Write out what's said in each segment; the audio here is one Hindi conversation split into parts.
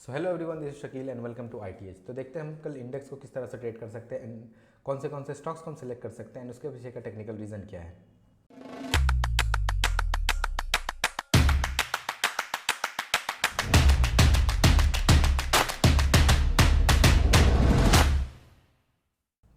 So hello everyone, this is Shakeel and welcome to ITH। तो देखते हैं हम कल इंडेक्स को किस तरह से ट्रेड कर सकते हैं एंड कौन से स्टॉक्स को हम सेलेक्ट कर सकते हैं एंड उसके पीछे का टेक्निकल रीज़न क्या है।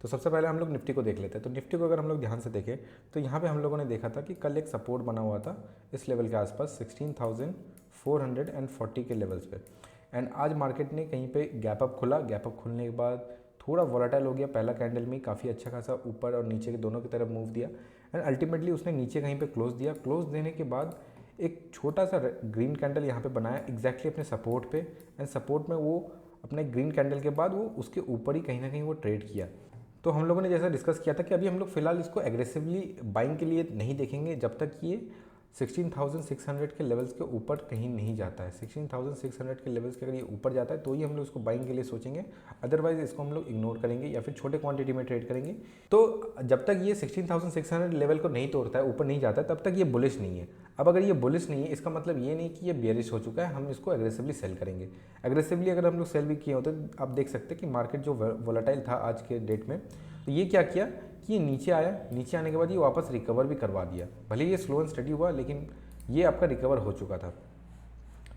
तो सबसे पहले हम लोग निफ्टी को देख लेते हैं। तो निफ्टी को अगर हम लोग ध्यान से देखें तो यहाँ पे हम लोगों ने देखा था कि कल एक सपोर्ट बना हुआ था इस लेवल के आसपास 16,440 के लेवल्स पे। एंड आज मार्केट ने कहीं पे गैप अप खुला। गैप अप खुलने के बाद थोड़ा वॉलेटाइल हो गया। पहला कैंडल में काफ़ी अच्छा खासा ऊपर और नीचे के दोनों की तरफ मूव दिया एंड अल्टीमेटली उसने नीचे कहीं पे क्लोज दिया। क्लोज देने के बाद एक छोटा सा ग्रीन कैंडल यहाँ पे बनाया एग्जैक्टली अपने सपोर्ट पे एंड सपोर्ट में वो अपने ग्रीन कैंडल के बाद वो उसके ऊपर ही कहीं ना कहीं वो ट्रेड किया। तो हम लोगों ने जैसा डिस्कस किया था कि अभी हम लोग फिलहाल इसको एग्रेसिवली बाइंग के लिए नहीं देखेंगे जब तक ये 16,600 के लेवल्स के ऊपर कहीं नहीं जाता है। 16,600 के लेवल्स के अगर ये ऊपर जाता है तो ही हम लोग इसको बाइंग के लिए सोचेंगे, अदरवाइज इसको हम लोग इग्नोर करेंगे या फिर छोटे क्वांटिटी में ट्रेड करेंगे। तो जब तक ये 16,600 लेवल को नहीं तोड़ता है, ऊपर नहीं जाता है, तब तक ये बुलिश नहीं है। अब अगर ये बुलिश नहीं है इसका मतलब ये नहीं कि ये बेयरिश हो चुका है, हम इसको एग्रेसिवली सेल करेंगे। एग्रेसिवली अगर हम लोग सेल भी किए होते तो आप देख सकते हैं कि मार्केट जो वोलेटाइल था आज के डेट में, तो ये क्या किया कि ये नीचे आया, नीचे आने के बाद ये वापस रिकवर भी करवा दिया। भले ये स्लो एंड स्टडी हुआ लेकिन ये आपका रिकवर हो चुका था।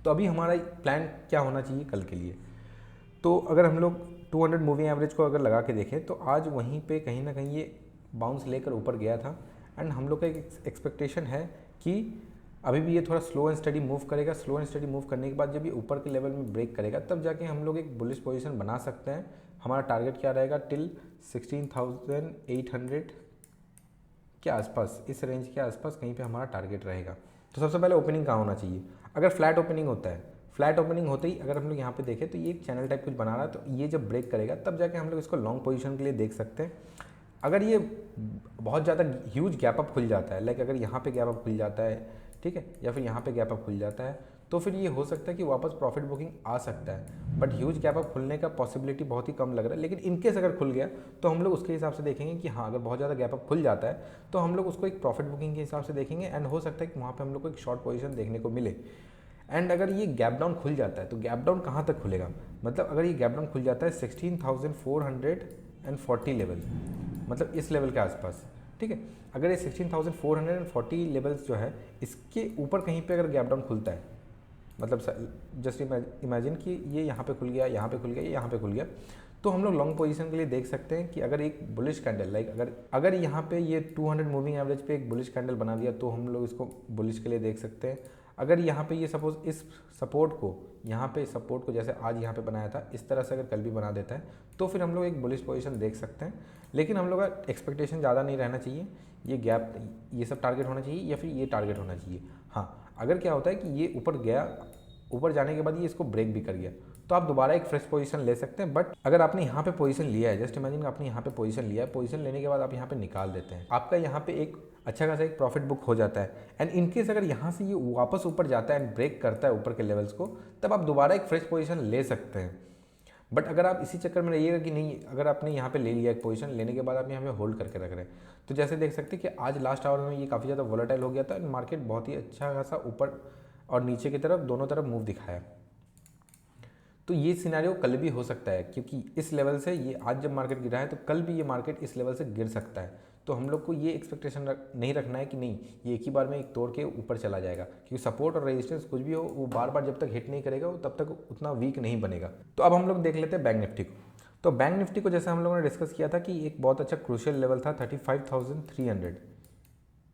तो अभी हमारा प्लान क्या होना चाहिए कल के लिए। तो अगर हम लोग 200 मूविंग एवरेज को अगर लगा के देखें तो आज वहीं पे कहीं ना कहीं ये बाउंस लेकर ऊपर गया था एंड हम लोग का एक एक्सपेक्टेशन है कि अभी भी ये थोड़ा स्लो एंड स्टडी मूव करेगा। स्लो एंड स्टडी मूव करने के बाद जब ये ऊपर के लेवल में ब्रेक करेगा तब जाके हम लोग एक बुलिश पोजीशन बना सकते हैं। हमारा टारगेट क्या रहेगा टिल 16,800 के आसपास, इस रेंज के आसपास कहीं पे हमारा टारगेट रहेगा। तो सबसे पहले ओपनिंग कहाँ होना चाहिए। अगर फ्लैट ओपनिंग होता है, फ्लैट ओपनिंग होते ही अगर हम लोग यहाँ पे देखें तो ये एक चैनल टाइप कुछ बना रहा है, तो ये जब ब्रेक करेगा तब जाके हम लोग इसको लॉन्ग पोजीशन के लिए देख सकते हैं। अगर ये बहुत ज़्यादा ह्यूज गैप अप खुल जाता है, लाइक अगर यहाँ पे गैप अप खुल जाता है, ठीक है, या फिर यहाँ पे गैप अप खुल जाता है, तो फिर ये हो सकता है कि वापस प्रॉफिट बुकिंग आ सकता है। बट ह्यूज गैप अप खुलने का पॉसिबिलिटी बहुत ही कम लग रहा है। लेकिन इनकेस अगर खुल गया तो हम लोग उसके हिसाब से देखेंगे कि हाँ, अगर बहुत ज़्यादा गैप अप खुल जाता है तो हम लोग उसको एक प्रॉफिट बुकिंग के हिसाब से देखेंगे एंड हो सकता है कि वहाँ पर हम लोग को एक शॉर्ट पोजीशन देखने को मिले। एंड अगर ये गैप डाउन खुल जाता है तो गैप डाउन कहाँ तक खुलेगा, मतलब अगर ये गैप डाउन खुल जाता है 16,440 लेवल, मतलब इस लेवल के आसपास, ठीक है। अगर ये 16,440 लेवल्स जो है इसके ऊपर कहीं पे अगर गैप डाउन खुलता है, मतलब जस्ट इमेजिन कि ये यहाँ पे खुल गया, यहाँ पे खुल गया, यहाँ पे खुल गया, तो हम लोग लॉन्ग पोजीशन के लिए देख सकते हैं कि अगर एक बुलिश कैंडल, लाइक अगर यहाँ पे ये 200 मूविंग एवरेज पे एक बुलिश कैंडल बना दिया तो हम लोग इसको बुलिश के लिए देख सकते हैं। अगर यहाँ पे ये सपोज इस सपोर्ट को, यहाँ पे सपोर्ट को जैसे आज यहाँ पे बनाया था इस तरह से अगर कल भी बना देता है तो फिर हम लोग एक बुलिश पोजीशन देख सकते हैं। लेकिन हम लोग का एक्सपेक्टेशन ज़्यादा नहीं रहना चाहिए। ये गैप, ये सब टारगेट होना चाहिए या फिर ये टारगेट होना चाहिए। हाँ, अगर क्या होता है कि ये ऊपर गया, ऊपर जाने के बाद ये इसको ब्रेक भी कर गया तो आप दोबारा एक फ्रेश पोजीशन ले सकते हैं। बट अगर आपने यहाँ पे पोजीशन लिया है, जस्ट इमेजिन आपने यहाँ पे पोजीशन लिया है, पोजीशन लेने के बाद आप यहाँ पे निकाल देते हैं, आपका यहाँ पे एक अच्छा खासा एक प्रॉफिट बुक हो जाता है। एंड इनकेस अगर यहाँ से ये वापस ऊपर जाता है एंड ब्रेक करता है ऊपर के लेवल्स को, तब आप दोबारा एक फ्रेश पोजीशन ले सकते हैं। बट अगर आप इसी चक्कर में रहिएगा कि नहीं, अगर आपने यहाँ पे ले लिया एक पोजीशन, लेने के बाद आप यहाँ पे होल्ड करके रख रहे हैं, तो जैसे देख सकते हैं कि आज लास्ट आवर में ये काफ़ी ज़्यादा वोलेटाइल हो गया था एंड मार्केट बहुत ही अच्छा खासा ऊपर और नीचे की तरफ दोनों तरफ मूव दिखाया। तो ये सिनेरियो कल भी हो सकता है क्योंकि इस लेवल से ये आज जब मार्केट गिरा है तो कल भी ये मार्केट इस लेवल से गिर सकता है। तो हम लोग को ये एक्सपेक्टेशन नहीं रखना है कि नहीं ये एक ही बार में एक तोड़ के ऊपर चला जाएगा, क्योंकि सपोर्ट और रेजिस्टेंस कुछ भी हो वो बार बार जब तक हिट नहीं करेगा वो तब तक उतना वीक नहीं बनेगा। तो अब हम लोग देख लेते हैं बैंक निफ्टी को। तो बैंक निफ्टी को जैसे हम लोगों ने डिस्कस किया था कि एक बहुत अच्छा क्रूशियल लेवल था 35,300।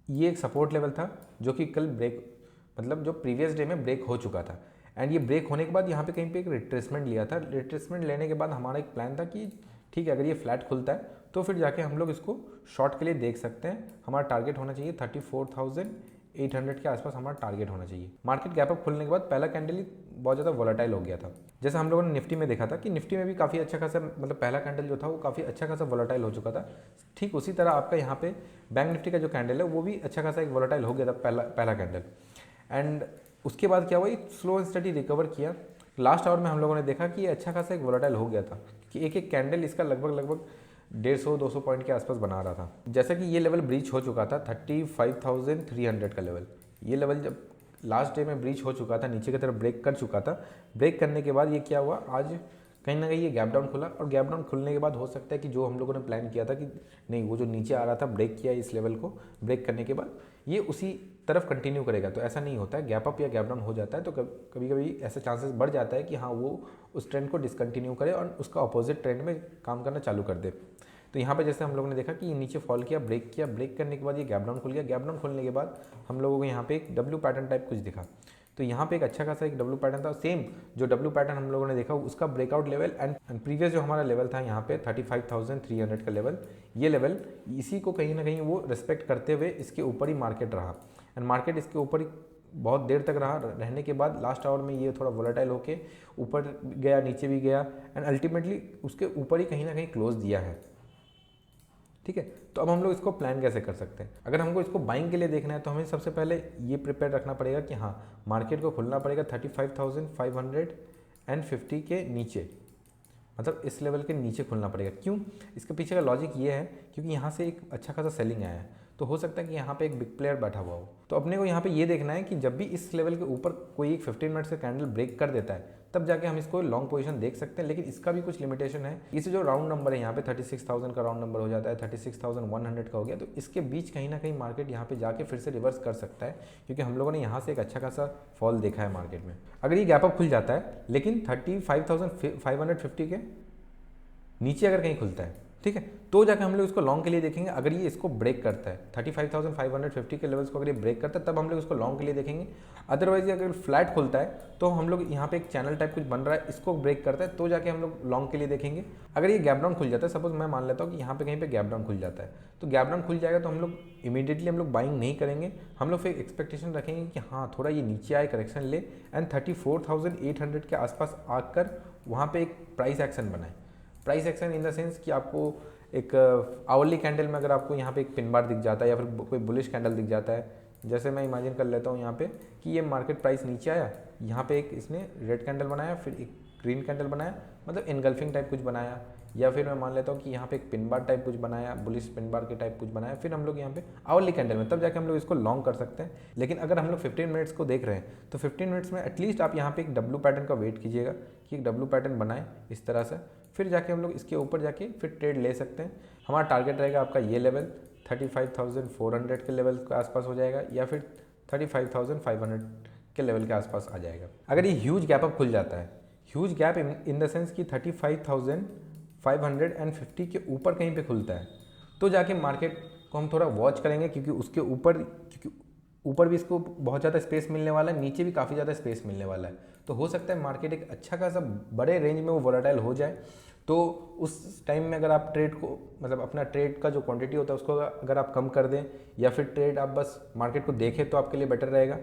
ये एक सपोर्ट लेवल था जो कि कल ब्रेक, मतलब जो प्रीवियस डे में ब्रेक हो चुका था। एंड ये ब्रेक होने के बाद यहाँ पे कहीं पे एक रिट्रेसमेंट लिया था। रिट्रेसमेंट लेने के बाद हमारा एक प्लान था कि ठीक है, अगर ये फ्लैट खुलता है तो फिर जाके हम लोग इसको शॉर्ट के लिए देख सकते हैं। हमारा टारगेट होना चाहिए 34,800 के आसपास, हमारा टारगेट होना चाहिए। मार्केट गैप अप खुलने के बाद पहला कैंडल ही बहुत ज़्यादा वोलेटाइल हो गया था। जैसे हम लोगों ने निफ्टी में देखा था कि निफ्टी में भी काफ़ी अच्छा खासा, मतलब पहला कैंडल जो था वो काफ़ी अच्छा खासा वोलेटाइल हो चुका था। ठीक उसी तरह आपका यहाँ पे बैंक निफ्टी का जो कैंडल है वो भी अच्छा खासा एक वोलेटाइल हो गया था पहला कैंडल। एंड उसके बाद क्या हुआ, एक स्लो एंड स्टडी रिकवर किया। लास्ट आवर में हम लोगों ने देखा कि ये अच्छा खासा एक वोलेटाइल हो गया था कि एक एक कैंडल इसका लगभग 150-200 पॉइंट के आसपास बना रहा था। जैसा कि ये लेवल ब्रीच हो चुका था 35,300 का लेवल, ये लेवल जब लास्ट डे में ब्रीच हो चुका था, नीचे की तरफ ब्रेक कर चुका था। ब्रेक करने के बाद ये क्या हुआ, आज कहीं ना कहीं ये गैप डाउन खुला, और गैप डाउन खुलने के बाद हो सकता है कि जो हम लोगों ने प्लान किया था कि नहीं, वो जो नीचे आ रहा था ब्रेक किया इस लेवल को, ब्रेक करने के बाद ये उसी तरफ कंटिन्यू करेगा। तो ऐसा नहीं होता है, गैप अप या गैप डाउन हो जाता है तो कभी कभी ऐसा चांसेस बढ़ जाता है कि हाँ वो उस ट्रेंड को डिसकंटिन्यू करे और उसका अपोजिट ट्रेंड में काम करना चालू कर दे। तो यहाँ पे जैसे हम लोगों ने देखा कि ये नीचे फॉल किया, ब्रेक किया, ब्रेक करने के बाद ये गैप डाउन खुल गया। गैप डाउन खुलने के बाद हम लोगों को यहाँ पे एक डब्ल्यू पैटर्न टाइप कुछ दिखा। तो यहाँ पे एक अच्छा खासा एक डब्ल्यू पैटर्न था, सेम जो डब्ल्यू पैटर्न हम लोगों ने देखा उसका ब्रेकआउट लेवल एंड प्रीवियस जो हमारा लेवल था यहाँ पे 35,300 का लेवल, ये लेवल इसी को कहीं ना कहीं वो रिस्पेक्ट करते हुए इसके ऊपर ही मार्केट रहा। एंड मार्केट इसके ऊपर ही बहुत देर तक रहा, रहने के बाद लास्ट आवर में ये थोड़ा वोलेटाइल होके ऊपर गया, नीचे भी गया, एंड अल्टीमेटली उसके ऊपर ही कहीं ना कहीं क्लोज दिया है। ठीक है, तो अब हम लोग इसको प्लान कैसे कर सकते हैं। अगर हमको इसको बाइंग के लिए देखना है तो हमें सबसे पहले ये प्रिपेयर रखना पड़ेगा कि हाँ मार्केट को खुलना पड़ेगा 35,550 के नीचे, मतलब इस लेवल के नीचे खुलना पड़ेगा। क्यों, इसके पीछे का लॉजिक ये है क्योंकि यहाँ से एक अच्छा खासा सेलिंग आया है, तो हो सकता है कि यहाँ पे एक बिग प्लेयर बैठा हुआ हो। तो अपने को यहाँ पे ये देखना है कि जब भी इस लेवल के ऊपर कोई एक 15 मिनट्स का कैंडल ब्रेक कर देता है तब जाके हम इसको लॉन्ग पोजीशन देख सकते हैं। लेकिन इसका भी कुछ लिमिटेशन है, इसे जो राउंड नंबर है यहाँ पे 36,000 का राउंड नंबर हो जाता है, 36,100 का हो गया, तो इसके बीच कहीं ना कहीं मार्केट यहाँ पे जाके फिर से रिवर्स कर सकता है, क्योंकि हम लोगों ने यहाँ से एक अच्छा खासा फॉल देखा है मार्केट में। अगर ये गैप अप खुल जाता है लेकिन 35,550 के नीचे अगर कहीं खुलता है, ठीक है, तो जाकर हम लोग इसको लॉन्ग के लिए देखेंगे। अगर ये इसको ब्रेक करता है 35,550 के लेवल्स को अगर ये ब्रेक करता है तब हम लोग इसको लॉन्ग के लिए देखेंगे। अदरवाइज अगर फ्लैट खुलता है तो हम लोग यहाँ पे एक चैनल टाइप कुछ बन रहा है, इसको ब्रेक करता है तो जाके हम लोग लॉन्ग के लिए देखेंगे। अगर ये गैप डाउन खुल जाता है, सपोज मैं मान लेता हूँ कि यहाँ पे कहीं पे गैप डाउन खुल जाता है, तो गैप डाउन खुल जाएगा तो हम लोग इमीडिएटली हम लोग बाइंग नहीं करेंगे, हम लोग फिर एक्सपेक्टेशन रखेंगे कि हाँ थोड़ा ये नीचे आए, करेक्शन ले, एंड 34,800 के आसपास आकर वहाँ पे एक प्राइस एक्शन बनाए। Price action in the sense कि आपको एक आवरली कैंडल में अगर आपको यहाँ पे एक पिन बार दिख जाता है या फिर कोई बुलिश कैंडल दिख जाता है, जैसे मैं इमेजिन कर लेता हूँ यहाँ पे कि ये मार्केट प्राइस नीचे आया, यहाँ पे एक इसने रेड कैंडल बनाया, फिर एक ग्रीन कैंडल बनाया, मतलब इनगल्फिंग टाइप कुछ बनाया, या फिर मैं मान लेता हूँ कि यहाँ पे एक पिन बार टाइप कुछ बनाया, बुलिश पिन बार के टाइप कुछ बनाया, फिर हम लोग यहाँ पे आवरली कैंडल में तब जाके हम लोग इसको लॉन्ग कर सकते हैं। लेकिन अगर हम लोग 15 मिनट्स को देख रहे हैं तो 15 मिनट्स में एटलीस्ट आप यहाँ पे एक डब्ल्यू पैटर्न का वेट कीजिएगा कि एक डब्ल्यू पैटर्न बनाए इस तरह से, फिर जाके हम लोग इसके ऊपर जाके फिर ट्रेड ले सकते हैं। हमारा टारगेट रहेगा आपका ये लेवल 35,400 के लेवल के आसपास हो जाएगा, या फिर 35,500 के लेवल के आसपास आ जाएगा। अगर ये ह्यूज गैप अप खुल जाता है, huge gap in the sense कि 35,550 के ऊपर कहीं पे खुलता है, तो जाके मार्केट को हम थोड़ा वॉच करेंगे, क्योंकि उसके ऊपर भी इसको बहुत ज़्यादा स्पेस मिलने वाला है, नीचे भी काफ़ी ज़्यादा स्पेस मिलने वाला है। तो हो सकता है मार्केट एक अच्छा खासा बड़े रेंज में वो वोलेटाइल हो जाए। तो उस टाइम में अगर आप ट्रेड को, मतलब अपना ट्रेड का जो क्वांटिटी होता है उसको अगर आप कम कर दें, या फिर ट्रेड आप बस मार्केट को देखें, तो आपके लिए बेटर रहेगा।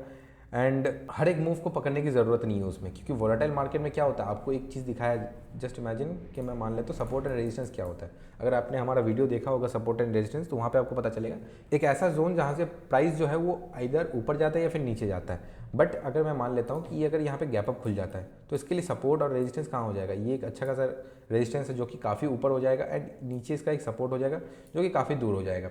एंड हर एक मूव को पकड़ने की ज़रूरत नहीं है उसमें, क्योंकि वोलेटाइल मार्केट में क्या होता है, आपको एक चीज़ दिखाया, जस्ट इमेजिन कि मैं मान लेता हूँ सपोर्ट एंड रेजिस्टेंस क्या होता है। अगर आपने हमारा वीडियो देखा होगा सपोर्ट एंड रेजिस्टेंस, तो वहाँ पे आपको पता चलेगा एक ऐसा जोन जहाँ से प्राइस जो है वो इधर ऊपर जाता है या फिर नीचे जाता है। बट अगर मैं मान लेता हूँ कि ये अगर यहाँ पे गैप अप खुल जाता है तो इसके लिए सपोर्ट और रेजिस्टेंस कहाँ हो जाएगा, ये एक अच्छा खासा रेजिस्टेंस है जो कि काफ़ी ऊपर हो जाएगा, एंड नीचे इसका एक सपोर्ट हो जाएगा जो कि काफ़ी दूर हो जाएगा।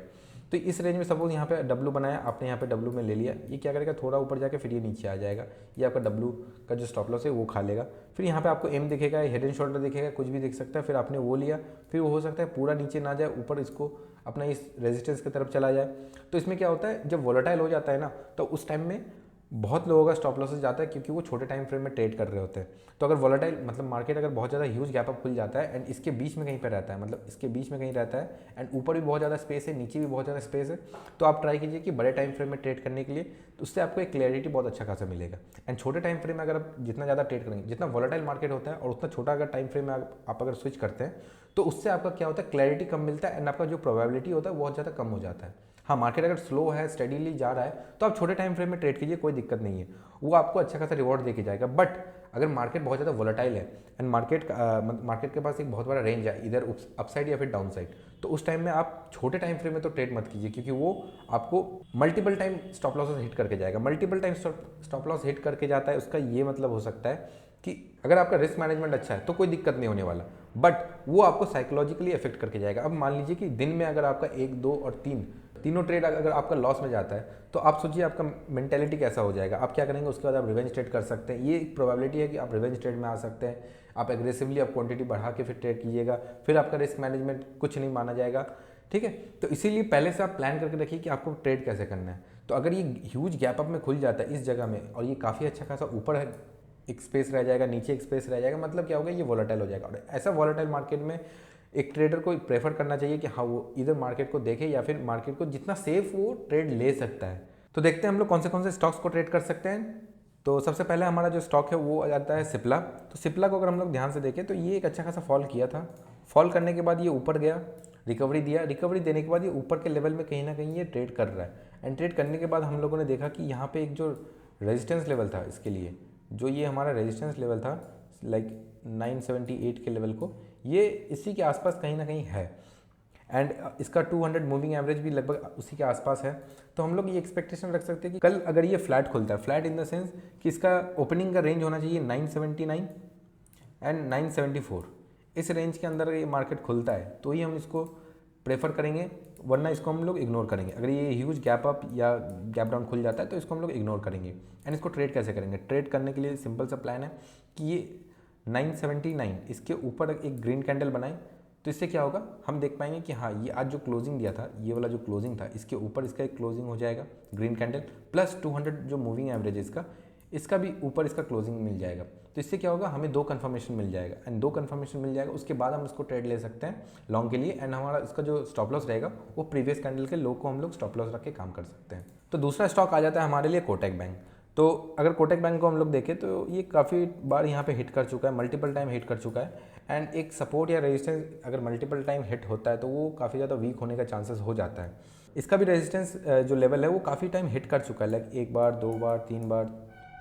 तो इस रेंज में सपोज यहाँ पे डब्लू बनाया आपने, यहाँ पे डब्लू में ले लिया, ये क्या करेगा, थोड़ा ऊपर जाके फिर ये नीचे आ जाएगा, ये आपका डब्लू का जो स्टॉप लॉस है वो खा लेगा। फिर यहाँ पे आपको एम दिखेगा, हेड एंड शोल्डर दिखेगा, कुछ भी दिख सकता है, फिर आपने वो लिया, फिर वो हो सकता है पूरा नीचे ना जाए, ऊपर इसको अपना इस रेजिस्टेंस की तरफ चला जाए। तो इसमें क्या होता है, जब वोलेटाइल हो जाता है ना, तो उस टाइम में बहुत लोगों का स्टॉप लॉसेस जाता है, क्योंकि वो छोटे टाइम फ्रेम में ट्रेड कर रहे होते हैं। तो अगर वोलेटाइल मतलब मार्केट अगर बहुत ज़्यादा ह्यूज गैप अप खुल जाता है एंड इसके बीच में कहीं पर रहता है, मतलब इसके बीच में कहीं रहता है, एंड ऊपर भी बहुत ज़्यादा स्पेस है, नीचे भी बहुत ज़्यादा स्पेस है, तो आप ट्राई कीजिए कि बड़े टाइम फ्रेम में ट्रेड करने के लिए, तो उससे आपको एक क्लैरिटी बहुत अच्छा खासा मिलेगा। एंड छोटे टाइम फ्रेम में अगर आप जितना ज़्यादा ट्रेड करेंगे, जितना वोलेटाइल मार्केट होता है और उतना छोटा अगर टाइम फ्रेम में आप अगर स्विच करते हैं, तो उससे आपका क्या होता है, क्लैरिटी कम मिलता है, एंड आपका जो प्रोबेबिलिटी होता है बहुत ज़्यादा कम हो जाता है। हाँ, मार्केट अगर स्लो है, स्टडीली जा रहा है, तो आप छोटे टाइम फ्रेम में ट्रेड कीजिए, कोई दिक्कत नहीं है, वो आपको अच्छा खासा रिवॉर्ड देके जाएगा। बट अगर मार्केट बहुत ज़्यादा वोलेटाइल है एंड मार्केट के पास एक बहुत बड़ा रेंज है, इधर अपसाइड या फिर डाउन साइड, तो उस टाइम में आप छोटे टाइम फ्रेम में तो ट्रेड मत कीजिए, क्योंकि वो आपको multiple time stop losses hit करके जाएगा। Multiple time stop loss hit करके जाता है, उसका ये मतलब हो सकता है कि अगर आपका रिस्क मैनेजमेंट अच्छा है तो कोई दिक्कत नहीं होने वाला, बट वो आपको साइकोलॉजिकली इफेक्ट करके जाएगा। अब मान लीजिए कि दिन में अगर आपका 1, 2 और 3 तीनों ट्रेड अगर आपका लॉस में जाता है तो आप सोचिए आपका मेंटेलिटी कैसा हो जाएगा, आप क्या करेंगे, उसके बाद आप रिवेंज ट्रेड कर सकते हैं। ये एक प्रोबेबिलिटी है कि आप रिवेंज ट्रेड में आ सकते हैं। आप एग्रेसिवली आप क्वांटिटी बढ़ा के फिर ट्रेड कीजिएगा, फिर आपका रिस्क मैनेजमेंट कुछ नहीं माना जाएगा, ठीक है। तो इसीलिए पहले से आप प्लान करके रखिए कि आपको ट्रेड कैसे करना है। तो अगर ये ह्यूज गैप अप में खुल जाता है इस जगह में, और ये काफ़ी अच्छा खासा ऊपर है, एक स्पेस रह जाएगा, नीचे एक स्पेस रह जाएगा, मतलब क्या होगा, ये वॉलेटाइल हो जाएगा। और ऐसा वॉलेटाइल मार्केट में एक ट्रेडर को प्रेफर करना चाहिए कि हाँ वो इधर मार्केट को देखे या फिर मार्केट को जितना सेफ वो ट्रेड ले सकता है। तो देखते हैं हम लोग कौन से स्टॉक्स को ट्रेड कर सकते हैं। तो सबसे पहले हमारा जो स्टॉक है वो आ जाता है सिप्ला। तो सिप्ला को अगर हम लोग ध्यान से देखें तो ये एक अच्छा खासा फॉल किया था। फॉल करने के बाद ये ऊपर गया, रिकवरी दिया, रिकवरी देने के बाद ये ऊपर के लेवल में कहीं ना कहीं ये ट्रेड कर रहा है। एंड ट्रेड करने के बाद हम लोगों ने देखा कि यहाँ पे एक जो रेजिस्टेंस लेवल था इसके लिए, जो ये हमारा रेजिस्टेंस लेवल था लाइक 978 के लेवल को, ये इसी के आसपास कहीं ना कहीं है। एंड इसका 200 मूविंग एवरेज भी लगभग उसी के आसपास है। तो हम लोग ये एक्सपेक्टेशन रख सकते हैं कि कल अगर ये फ्लैट खुलता है, फ्लैट इन द सेंस कि इसका ओपनिंग का रेंज होना चाहिए 979 एंड 974, इस रेंज के अंदर ये मार्केट खुलता है तो ही हम इसको प्रेफर करेंगे, वरना इसको हम लोग इग्नोर करेंगे। अगर ये ह्यूज गैप अप या गैप डाउन खुल जाता है तो इसको हम लोग इग्नोर करेंगे। एंड इसको ट्रेड कैसे करेंगे? ट्रेड करने के लिए सिंपल सा प्लान है कि ये 979 इसके ऊपर एक ग्रीन कैंडल बनाए, तो इससे क्या होगा, हम देख पाएंगे कि हाँ ये आज जो क्लोजिंग दिया था, ये वाला जो क्लोजिंग था, इसके ऊपर इसका एक क्लोजिंग हो जाएगा ग्रीन कैंडल, प्लस 200 जो मूविंग एवरेज है इसका भी ऊपर इसका क्लोजिंग मिल जाएगा। तो इससे क्या होगा, हमें 2 कंफर्मेशन मिल जाएगा। एंड 2 कंफर्मेशन मिल जाएगा, उसके बाद हम इसको ट्रेड ले सकते हैं लॉन्ग के लिए। एंड हमारा इसका जो स्टॉप लॉस रहेगा वो प्रीवियस कैंडल के लो को हम लोग स्टॉप लॉस रख के काम कर सकते हैं। तो दूसरा स्टॉक आ जाता है हमारे लिए कोटक बैंक। तो अगर कोटक बैंक को हम लोग देखें तो ये काफ़ी बार यहाँ पे हिट कर चुका है, मल्टीपल टाइम हिट कर चुका है। एंड एक सपोर्ट या रेजिस्टेंस अगर मल्टीपल टाइम हिट होता है तो वो काफ़ी ज़्यादा वीक होने का चांसेस हो जाता है। इसका भी रेजिस्टेंस जो लेवल है वो काफ़ी टाइम हिट कर चुका है, लाइक 1 बार 2 बार 3 बार,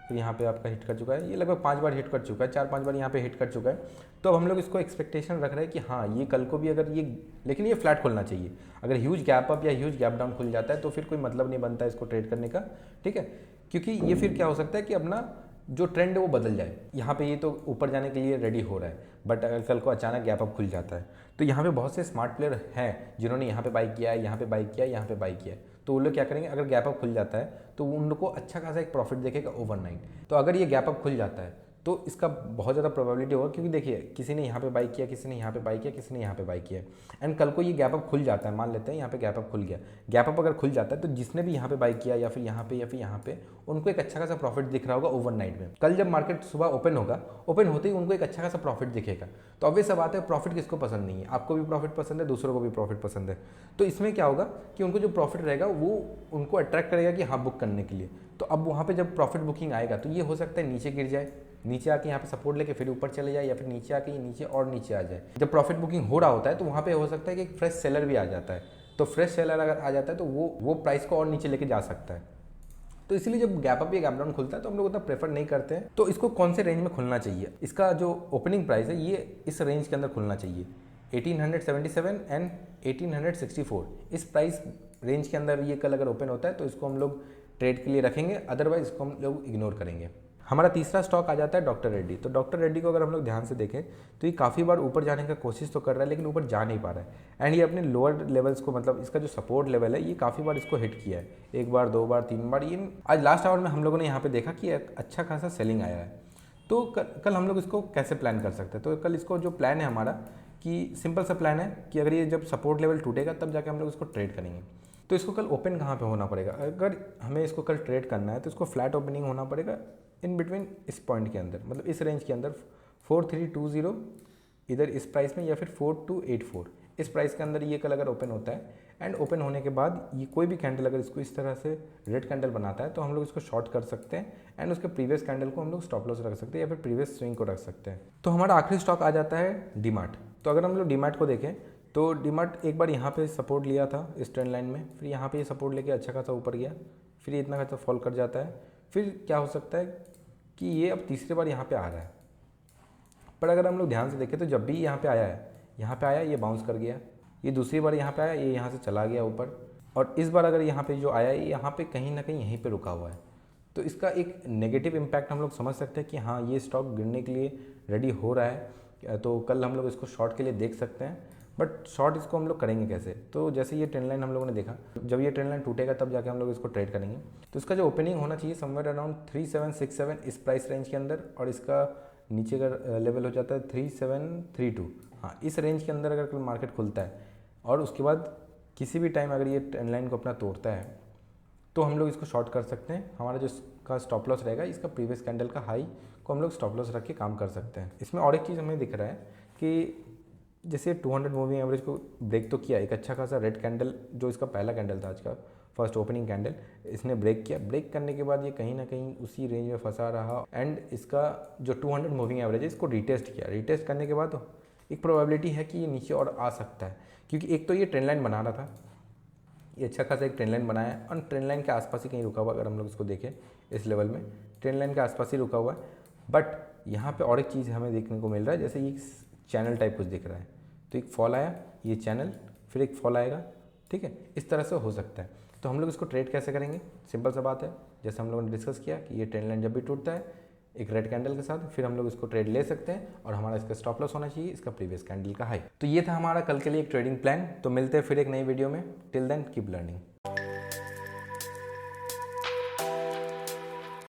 फिर यहाँ पे आपका हिट कर चुका है, ये लगभग 5 बार हिट कर चुका है, 4-5 बार यहाँ पे हिट कर चुका है। तो अब हम लोग इसको एक्सपेक्टेशन रख रहे हैं कि हाँ ये कल को भी अगर ये, लेकिन ये फ्लैट खुलना चाहिए। अगर ह्यूज गैप अप या ह्यूज गैप डाउन खुल जाता है तो फिर कोई मतलब नहीं बनता है इसको ट्रेड करने का, ठीक है। क्योंकि ये फिर क्या हो सकता है कि अपना जो ट्रेंड है वो बदल जाए। यहाँ पे ये तो ऊपर जाने के लिए रेडी हो रहा है, बट अगर कल को अचानक गैप अप खुल जाता है तो यहाँ पे बहुत से स्मार्ट प्लेयर हैं जिन्होंने यहाँ पे बाई किया है, यहाँ पे बाई किया है, यहाँ पे बाई किया है। तो वो लोग क्या करेंगे, अगर गैप अप खुल जाता है तो उन लोग को अच्छा खासा एक प्रॉफिट देखेगा ओवरनाइट। तो अगर ये गैप अप खुल जाता है तो इसका बहुत ज़्यादा प्रोबेबिलिटी होगा, क्योंकि देखिए किसी ने यहाँ पे बाई किया, किसी ने यहाँ पे बाई किया, किसी ने यहाँ पे बाई किया, एंड कल को ये गैप अप खुल जाता है, मान लेते हैं यहाँ पे गैप अप खुल गया, गैप अप अगर खुल जाता है तो जिसने भी यहाँ पे बाई किया या फिर यहाँ पे या फिर यहाँ पे, उनको एक अच्छा खासा प्रॉफिट दिख रहा होगा ओवरनाइट में। कल जब मार्केट सुबह ओपन होगा, ओपन होते ही उनको एक अच्छा खासा प्रॉफिट दिखेगा। तो ऑब्वियस सा बात है, प्रॉफिट किसको पसंद नहीं है, आपको भी प्रॉफिट पसंद है, दूसरों को भी प्रॉफिट पसंद है। तो इसमें क्या होगा कि उनको जो प्रॉफिट रहेगा वो उनको अट्रैक्ट करेगा कि हाँ बुक करने के लिए। तो अब वहाँ पे जब प्रॉफिट बुकिंग आएगा तो ये हो सकता है नीचे गिर जाए, नीचे आके यहाँ पे सपोर्ट लेके फिर ऊपर चले जाए, या फिर नीचे आके नीचे और नीचे आ जाए। जब प्रॉफिट बुकिंग हो रहा होता है तो वहाँ पे हो सकता है कि एक फ्रेश सेलर भी आ जाता है। तो फ्रेश सेलर अगर आ जाता है तो वो प्राइस को और नीचे लेके जा सकता है। तो इसीलिए जब गैप अप या गैप डाउन खुलता है तो हम लोग उतना प्रेफर नहीं करते हैं। तो इसको कौन से रेंज में खुलना चाहिए, इसका जो ओपनिंग प्राइस है ये इस रेंज के अंदर खुलना चाहिए, 1877 एंड 1864। इस प्राइस रेंज के अंदर ये कल अगर ओपन होता है तो इसको हम लोग ट्रेड के लिए रखेंगे, अदरवाइज इसको हम लोग इग्नोर करेंगे। हमारा तीसरा स्टॉक आ जाता है डॉक्टर रेड्डी। तो डॉक्टर रेड्डी को अगर हम लोग ध्यान से देखें तो ये काफ़ी बार ऊपर जाने का कोशिश तो कर रहा है, लेकिन ऊपर जा नहीं पा रहा है। एंड ये अपने लोअर लेवल्स को, मतलब इसका जो सपोर्ट लेवल है ये काफ़ी बार इसको हिट किया है, 1 बार 2 बार 3 बार। ये आज लास्ट आवर में हम लोगों ने यहाँ पे देखा कि एक अच्छा खासा सेलिंग आया है। तो कल हम लोग इसको कैसे प्लान कर सकते हैं? तो कल इसको जो प्लान है हमारा, कि सिंपल सा प्लान है कि अगर ये जब सपोर्ट लेवल टूटेगा तब जाके हम लोग इसको ट्रेड करेंगे। तो इसको कल ओपन कहाँ पे होना पड़ेगा? अगर हमें इसको कल ट्रेड करना है तो इसको फ्लैट ओपनिंग होना पड़ेगा इन बिटवीन, इस पॉइंट के अंदर, मतलब इस रेंज के अंदर 4320 इधर इस प्राइस में, या फिर 4284 इस प्राइस के अंदर ये कल अगर ओपन होता है। एंड ओपन होने के बाद ये कोई भी कैंडल अगर इसको इस तरह से रेड कैंडल बनाता है तो हम लोग इसको शॉर्ट कर सकते हैं। एंड उसके प्रीवियस कैंडल को हम लोग स्टॉप लॉस रख सकते हैं, या फिर प्रीवियस स्विंग को रख सकते हैं। तो हमारा आखिरी स्टॉक आ जाता है डीमार्ट। तो अगर हम लोग डीमार्ट को देखें तो डीमार्ट एक बार यहाँ पे सपोर्ट लिया था इस ट्रेंड लाइन में, फिर यहाँ पे ये सपोर्ट लेके अच्छा खासा ऊपर गया, फिर इतना खासा फॉल कर जाता है। फिर क्या हो सकता है कि ये अब तीसरी बार यहाँ पे आ रहा है। पर अगर हम लोग ध्यान से देखें तो जब भी यहाँ पे आया है, यहाँ पे आया ये बाउंस कर गया, ये दूसरी बार यहाँ पे आया ये यहाँ से चला गया ऊपर, और इस बार अगर यहाँ पे जो आया है यहाँ पे कहीं ना कहीं यहीं पे रुका हुआ है। तो इसका एक नेगेटिव इम्पैक्ट हम लोग समझ सकते हैं कि हाँ ये स्टॉक गिरने के लिए रेडी हो रहा है। तो कल हम लोग इसको शॉर्ट के लिए देख सकते हैं। बट शॉर्ट इसको हम लोग करेंगे कैसे? तो जैसे ये ट्रेंड लाइन हम लोगों ने देखा, जब ये ट्रेंड लाइन टूटेगा तब जाके हम लोग इसको ट्रेड करेंगे। तो इसका जो ओपनिंग होना चाहिए समवेयर अराउंड 3767 इस प्राइस रेंज के अंदर, और इसका नीचे का लेवल हो जाता है 3732। हाँ, इस रेंज के अंदर अगर मार्केट खुलता है और उसके बाद किसी भी टाइम अगर ये ट्रेंड लाइन को अपना तोड़ता है तो हम लोग इसको शॉर्ट कर सकते हैं। हमारा जो इसका स्टॉप लॉस रहेगा, इसका प्रीवियस कैंडल का हाई को हम लोग स्टॉप लॉस रख के काम कर सकते हैं। इसमें और एक चीज़ हमें दिख रहा है कि जैसे 200 मूविंग एवरेज को ब्रेक तो किया, एक अच्छा खासा रेड कैंडल जो इसका पहला कैंडल था आज का, फर्स्ट ओपनिंग कैंडल, इसने ब्रेक किया। ब्रेक करने के बाद ये कहीं ना कहीं उसी रेंज में फंसा रहा एंड इसका जो 200 मूविंग एवरेज है इसको रिटेस्ट किया। रिटेस्ट करने के बाद एक प्रोबेबिलिटी है कि ये नीचे और आ सकता है, क्योंकि एक तो ये ट्रेंड लाइन बना रहा था, ये अच्छा खासा एक ट्रेंड लाइन बनाया है और ट्रेंड लाइन के आसपास ही कहीं रुका हुआ, अगर हम लोग इसको देखें इस लेवल में ट्रेंड लाइन के आसपास ही रुका हुआ है। बट यहाँ पे और एक चीज़ हमें देखने को मिल रहा है, जैसे ये चैनल टाइप कुछ दिख रहा है, तो एक फॉल आया, ये चैनल, फिर एक फॉल आएगा, ठीक है, इस तरह से हो सकता है। तो हम लोग इसको ट्रेड कैसे करेंगे? सिंपल सा बात है, जैसे हम लोगों ने डिस्कस किया कि ये ट्रेंड लाइन जब भी टूटता है एक रेड कैंडल के साथ, फिर हम लोग इसको ट्रेड ले सकते हैं और हमारा इसका स्टॉप लॉस होना चाहिए इसका प्रीवियस कैंडल का हाई। तो ये था हमारा कल के लिए एक ट्रेडिंग प्लान। तो मिलते हैं फिर एक नई वीडियो में। Till then keep learning.